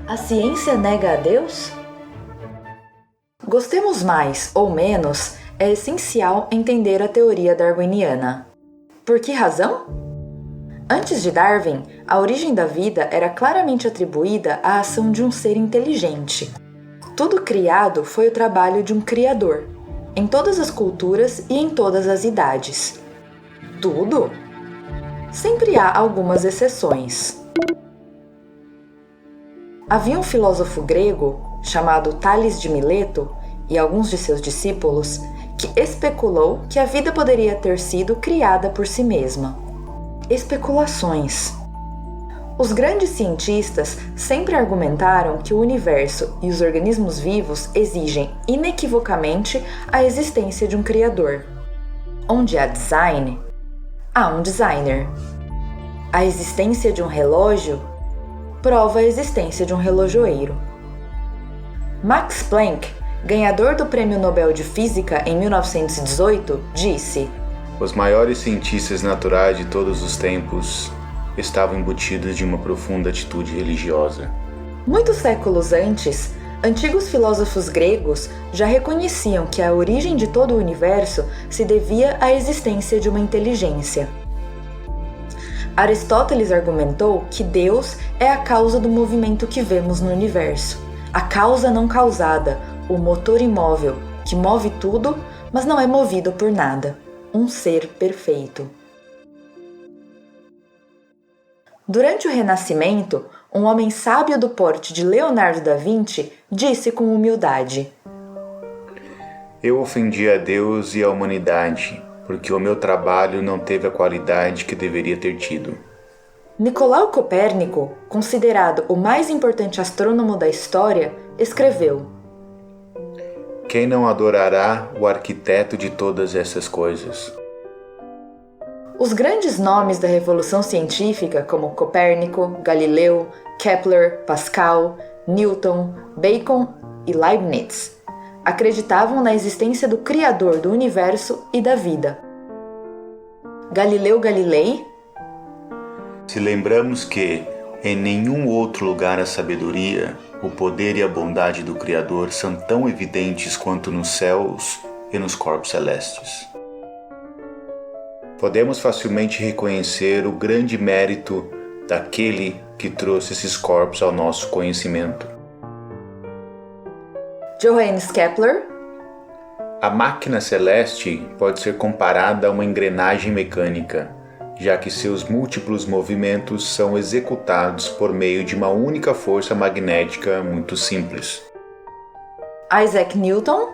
A ciência nega a Deus? Gostemos mais ou menos, é essencial entender a teoria darwiniana. Por que razão? Antes de Darwin, a origem da vida era claramente atribuída à ação de um ser inteligente. Tudo criado foi o trabalho de um criador, em todas as culturas e em todas as idades. Tudo? Sempre há algumas exceções. Havia um filósofo grego, chamado Tales de Mileto, e alguns de seus discípulos, que especulou que a vida poderia ter sido criada por si mesma. Especulações. Os grandes cientistas sempre argumentaram que o universo e os organismos vivos exigem inequivocamente a existência de um criador. Onde há design, há um designer. A existência de um relógio prova a existência de um relojoeiro. Max Planck, ganhador do Prêmio Nobel de Física em 1918, disse: "Os maiores cientistas naturais de todos os tempos estavam embutidos de uma profunda atitude religiosa." Muitos séculos antes, antigos filósofos gregos já reconheciam que a origem de todo o universo se devia à existência de uma inteligência. Aristóteles argumentou que Deus é a causa do movimento que vemos no universo, a causa não causada, o motor imóvel, que move tudo, mas não é movido por nada, um ser perfeito. Durante o Renascimento, um homem sábio do porte de Leonardo da Vinci disse com humildade: "Eu ofendi a Deus e a humanidade, porque o meu trabalho não teve a qualidade que deveria ter tido." Nicolau Copérnico, considerado o mais importante astrônomo da história, escreveu: "Quem não adorará o arquiteto de todas essas coisas?" Os grandes nomes da revolução científica, como Copérnico, Galileu, Kepler, Pascal, Newton, Bacon e Leibniz, acreditavam na existência do Criador do universo e da vida. Galileu Galilei: "Se lembramos que, em nenhum outro lugar a sabedoria, o poder e a bondade do Criador são tão evidentes quanto nos céus e nos corpos celestes, podemos facilmente reconhecer o grande mérito daquele que trouxe esses corpos ao nosso conhecimento." Johannes Kepler: "A máquina celeste pode ser comparada a uma engrenagem mecânica, já que seus múltiplos movimentos são executados por meio de uma única força magnética muito simples." Isaac Newton: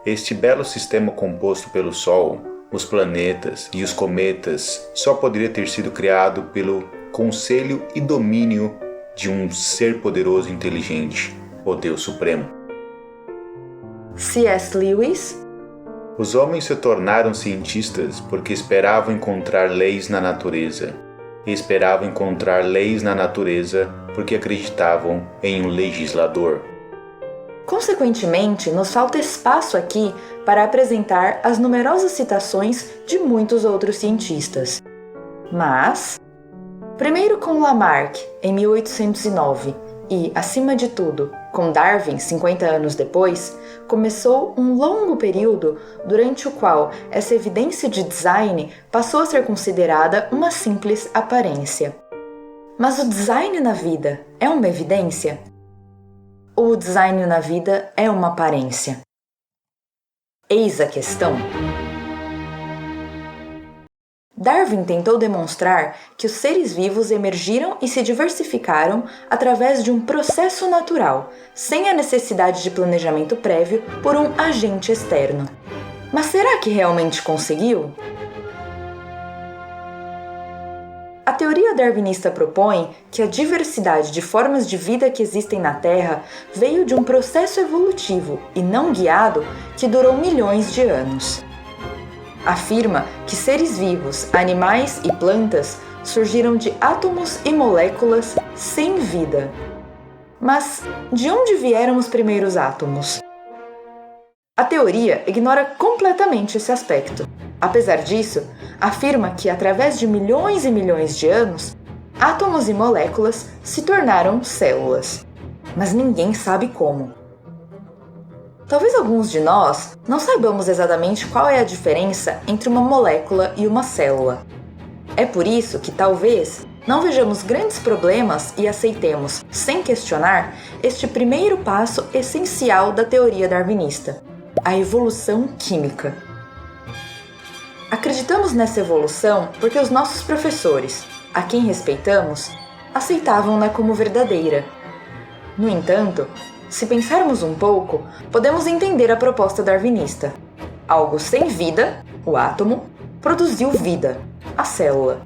"Este belo sistema composto pelo Sol, os planetas e os cometas só poderia ter sido criado pelo conselho e domínio de um ser poderoso e inteligente, o Deus Supremo." C.S. Lewis: "Os homens se tornaram cientistas porque esperavam encontrar leis na natureza, e esperavam encontrar leis na natureza porque acreditavam em um legislador." Consequentemente, nos falta espaço aqui para apresentar as numerosas citações de muitos outros cientistas. Mas, primeiro com Lamarck, em 1809, e, acima de tudo, com Darwin, 50 anos depois, começou um longo período durante o qual essa evidência de design passou a ser considerada uma simples aparência. Mas o design na vida é uma evidência? Ou o design na vida é uma aparência? Eis a questão. Darwin tentou demonstrar que os seres vivos emergiram e se diversificaram através de um processo natural, sem a necessidade de planejamento prévio por um agente externo. Mas será que realmente conseguiu? A teoria darwinista propõe que a diversidade de formas de vida que existem na Terra veio de um processo evolutivo e não guiado que durou milhões de anos. Afirma que seres vivos, animais e plantas surgiram de átomos e moléculas sem vida. Mas de onde vieram os primeiros átomos? A teoria ignora completamente esse aspecto. Apesar disso, afirma que através de milhões e milhões de anos, átomos e moléculas se tornaram células, mas ninguém sabe como. Talvez alguns de nós não saibamos exatamente qual é a diferença entre uma molécula e uma célula. É por isso que talvez não vejamos grandes problemas e aceitemos, sem questionar, este primeiro passo essencial da teoria darwinista, a evolução química. Acreditamos nessa evolução porque os nossos professores, a quem respeitamos, aceitavam-na como verdadeira. No entanto, se pensarmos um pouco, podemos entender a proposta darwinista. Algo sem vida, o átomo, produziu vida, a célula.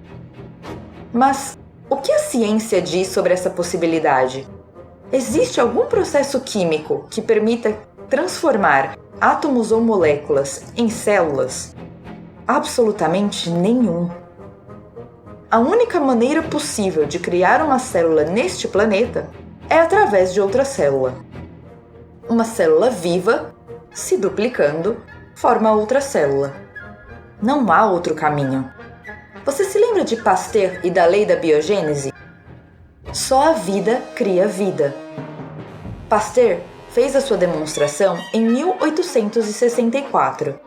Mas o que a ciência diz sobre essa possibilidade? Existe algum processo químico que permita transformar átomos ou moléculas em células? Absolutamente nenhum. A única maneira possível de criar uma célula neste planeta é através de outra célula. Uma célula viva, se duplicando, forma outra célula. Não há outro caminho. Você se lembra de Pasteur e da lei da biogênese? Só a vida cria vida. Pasteur fez a sua demonstração em 1864.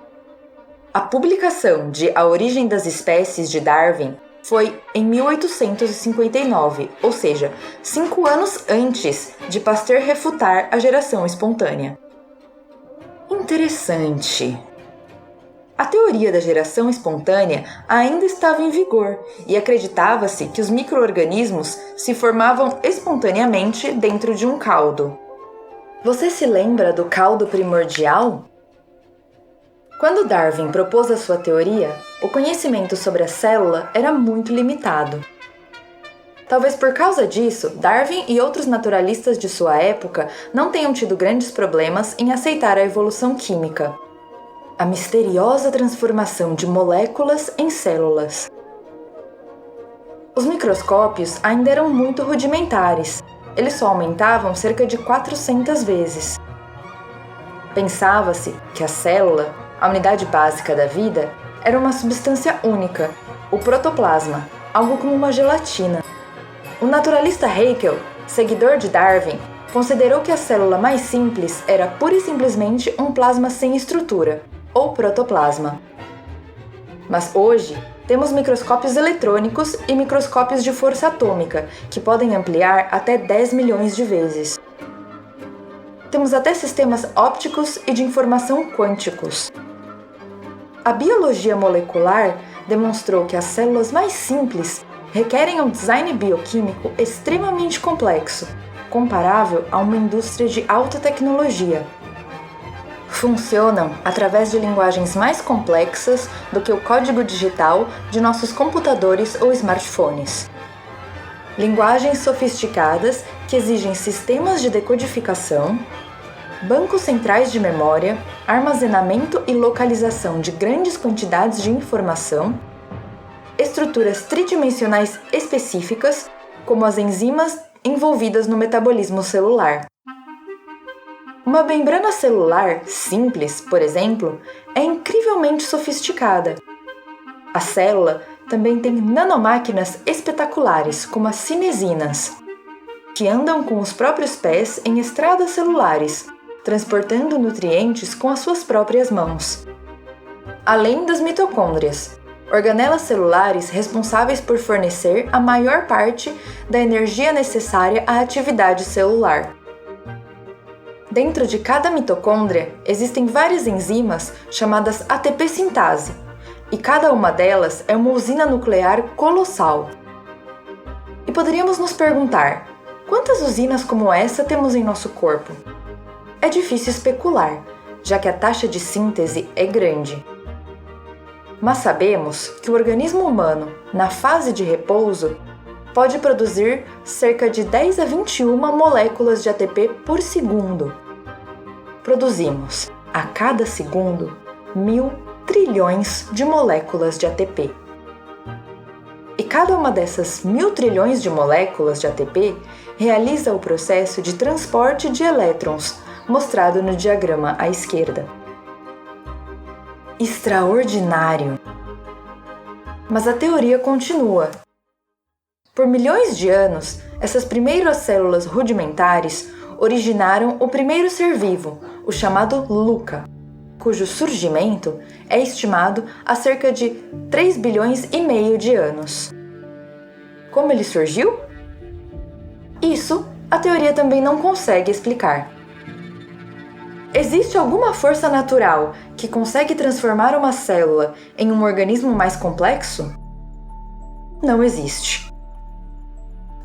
A publicação de A Origem das Espécies de Darwin foi em 1859, ou seja, 5 anos antes de Pasteur refutar a geração espontânea. Interessante. A teoria da geração espontânea ainda estava em vigor e acreditava-se que os micro-organismos se formavam espontaneamente dentro de um caldo. Você se lembra do caldo primordial? Quando Darwin propôs a sua teoria, o conhecimento sobre a célula era muito limitado. Talvez por causa disso, Darwin e outros naturalistas de sua época não tenham tido grandes problemas em aceitar a evolução química. A misteriosa transformação de moléculas em células. Os microscópios ainda eram muito rudimentares. Eles só aumentavam cerca de 400 vezes. Pensava-se que a célula, a unidade básica da vida, era uma substância única, o protoplasma, algo como uma gelatina. O naturalista Haeckel, seguidor de Darwin, considerou que a célula mais simples era pura e simplesmente um plasma sem estrutura, ou protoplasma. Mas hoje, temos microscópios eletrônicos e microscópios de força atômica, que podem ampliar até 10 milhões de vezes. Temos até sistemas ópticos e de informação quânticos. A biologia molecular demonstrou que as células mais simples requerem um design bioquímico extremamente complexo, comparável a uma indústria de alta tecnologia. Funcionam através de linguagens mais complexas do que o código digital de nossos computadores ou smartphones. Linguagens sofisticadas que exigem sistemas de decodificação, bancos centrais de memória, armazenamento e localização de grandes quantidades de informação, estruturas tridimensionais específicas, como as enzimas envolvidas no metabolismo celular. Uma membrana celular simples, por exemplo, é incrivelmente sofisticada. A célula também tem nanomáquinas espetaculares, como as cinesinas, que andam com os próprios pés em estradas celulares, transportando nutrientes com as suas próprias mãos. Além das mitocôndrias, organelas celulares responsáveis por fornecer a maior parte da energia necessária à atividade celular. Dentro de cada mitocôndria existem várias enzimas chamadas ATP sintase, e cada uma delas é uma usina nuclear colossal. E poderíamos nos perguntar, quantas usinas como essa temos em nosso corpo? É difícil especular, já que a taxa de síntese é grande. Mas sabemos que o organismo humano, na fase de repouso, pode produzir cerca de 10 a 21 moléculas de ATP por segundo. Produzimos, a cada segundo, 1.000 trilhões de moléculas de ATP. E cada uma dessas 1.000 trilhões de moléculas de ATP realiza o processo de transporte de elétrons, mostrado no diagrama à esquerda. Extraordinário! Mas a teoria continua. Por milhões de anos, essas primeiras células rudimentares originaram o primeiro ser vivo, o chamado Luca, cujo surgimento é estimado a cerca de 3 bilhões e meio de anos. Como ele surgiu? Isso a teoria também não consegue explicar. Existe alguma força natural que consegue transformar uma célula em um organismo mais complexo? Não existe.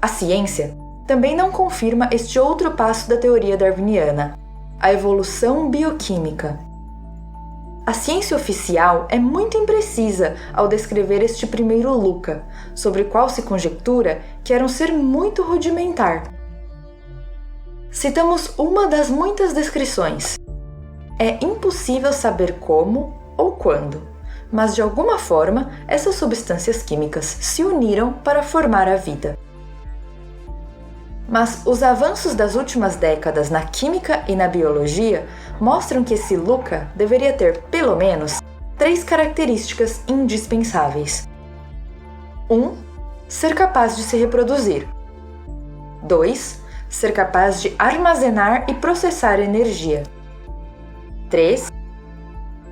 A ciência também não confirma este outro passo da teoria darwiniana, a evolução bioquímica. A ciência oficial é muito imprecisa ao descrever este primeiro Luca, sobre o qual se conjectura que era um ser muito rudimentar. Citamos uma das muitas descrições. É impossível saber como ou quando, mas de alguma forma essas substâncias químicas se uniram para formar a vida. Mas os avanços das últimas décadas na química e na biologia mostram que esse Luca deveria ter, pelo menos, 3 características indispensáveis. 1. Ser capaz de se reproduzir. 2. Ser capaz de armazenar e processar energia. 3.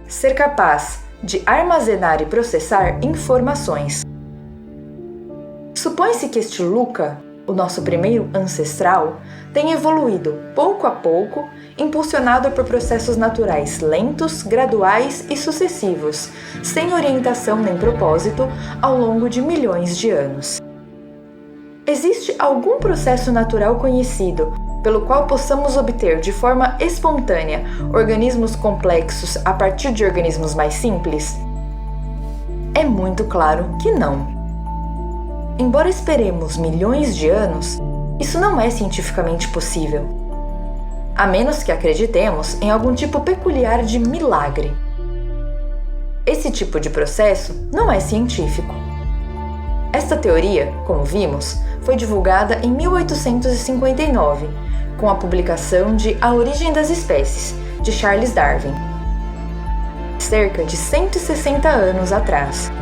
Ser capaz de armazenar e processar informações. Supõe-se que este Luca, o nosso primeiro ancestral, tem evoluído pouco a pouco, impulsionado por processos naturais lentos, graduais e sucessivos, sem orientação nem propósito, ao longo de milhões de anos. Existe algum processo natural conhecido pelo qual possamos obter de forma espontânea organismos complexos a partir de organismos mais simples? É muito claro que não. Embora esperemos milhões de anos, isso não é cientificamente possível. A menos que acreditemos em algum tipo peculiar de milagre. Esse tipo de processo não é científico. Esta teoria, como vimos, foi divulgada em 1859, com a publicação de A Origem das Espécies, de Charles Darwin, cerca de 160 anos atrás.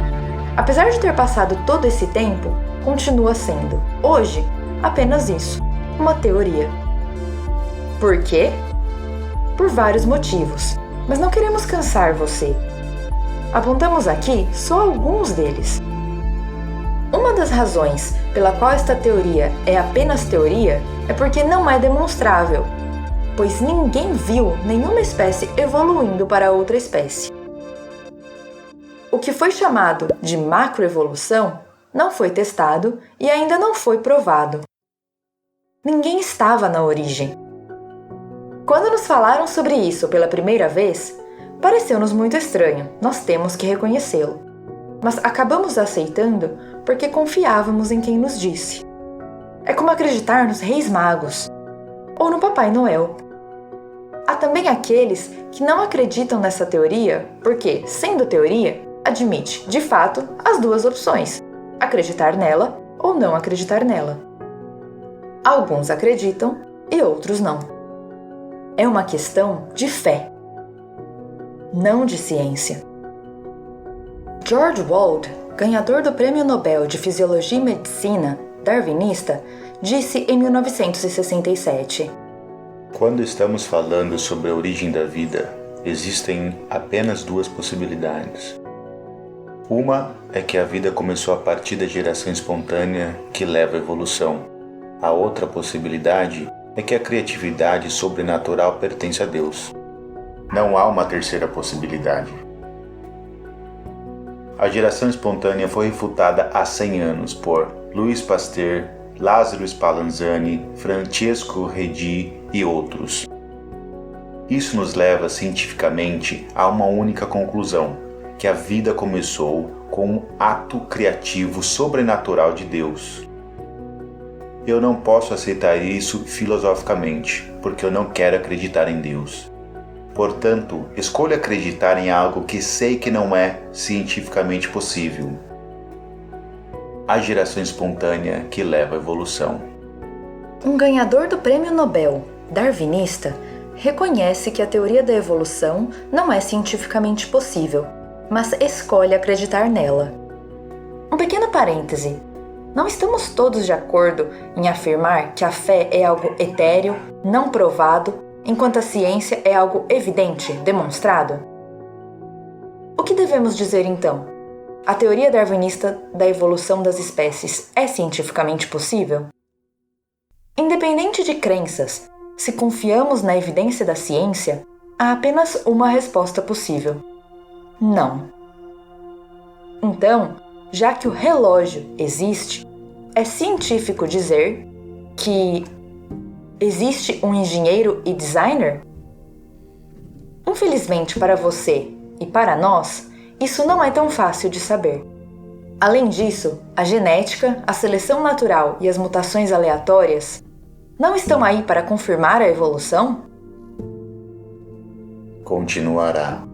Apesar de ter passado todo esse tempo, continua sendo, hoje, apenas isso, uma teoria. Por quê? Por vários motivos, mas não queremos cansar você. Apontamos aqui só alguns deles. Uma das razões pela qual esta teoria é apenas teoria é porque não é demonstrável, pois ninguém viu nenhuma espécie evoluindo para outra espécie. O que foi chamado de macroevolução não foi testado e ainda não foi provado. Ninguém estava na origem. Quando nos falaram sobre isso pela primeira vez, pareceu-nos muito estranho, nós temos que reconhecê-lo. Mas acabamos aceitando porque confiávamos em quem nos disse. É como acreditar nos Reis Magos ou no Papai Noel. Há também aqueles que não acreditam nessa teoria porque, sendo teoria, admite, de fato, as duas opções: acreditar nela ou não acreditar nela. Alguns acreditam e outros não. É uma questão de fé, não de ciência. George Wald, ganhador do Prêmio Nobel de Fisiologia e Medicina, darwinista, disse em 1967: Quando estamos falando sobre a origem da vida, existem apenas 2 possibilidades. Uma é que a vida começou a partir da geração espontânea que leva à evolução. A outra possibilidade é que a criatividade sobrenatural pertence a Deus. Não há uma terceira possibilidade. A geração espontânea foi refutada há 100 anos por Louis Pasteur, Lázaro Spallanzani, Francesco Redi e outros. Isso nos leva cientificamente a uma única conclusão: que a vida começou com um ato criativo sobrenatural de Deus. Eu não posso aceitar isso filosoficamente, porque eu não quero acreditar em Deus. Portanto, escolho acreditar em algo que sei que não é cientificamente possível. A geração espontânea que leva à evolução. Um ganhador do Prêmio Nobel, darwinista, reconhece que a teoria da evolução não é cientificamente possível, mas escolhe acreditar nela. Um pequeno parêntese. Não estamos todos de acordo em afirmar que a fé é algo etéreo, não provado, enquanto a ciência é algo evidente, demonstrado? O que devemos dizer então? A teoria darwinista da evolução das espécies é cientificamente possível? Independente de crenças, se confiamos na evidência da ciência, há apenas uma resposta possível: não. Então, já que o relógio existe, é científico dizer que existe um engenheiro e designer? Infelizmente para você e para nós, isso não é tão fácil de saber. Além disso, a genética, a seleção natural e as mutações aleatórias não estão aí para confirmar a evolução? Continuará.